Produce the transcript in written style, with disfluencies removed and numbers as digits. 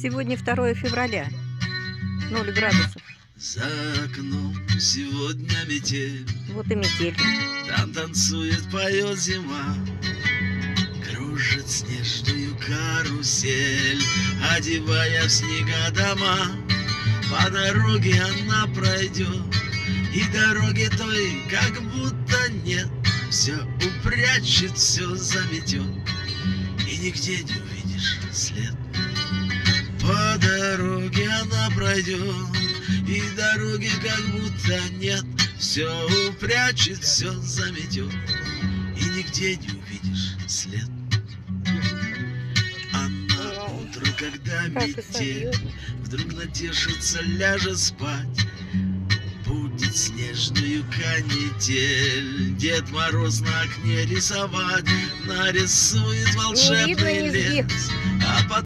Сегодня 2 февраля, 0 градусов. За окном сегодня метель, Вот и метель. там танцует, поет зима, кружит снежную карусель, одевая в снега дома. По дороге она пройдет, и дороги той как будто нет. Все упрячет, все заметет, и нигде не увидишь след. По дороге она пройдет, и дороги как будто нет. Все упрячет, все заметет, и нигде не увидишь след. А на утро, когда метель вдруг натешится, ляжет спать, будет снежную канитель. Дед Мороз на окне рисовать, нарисует волшебный лес, а потом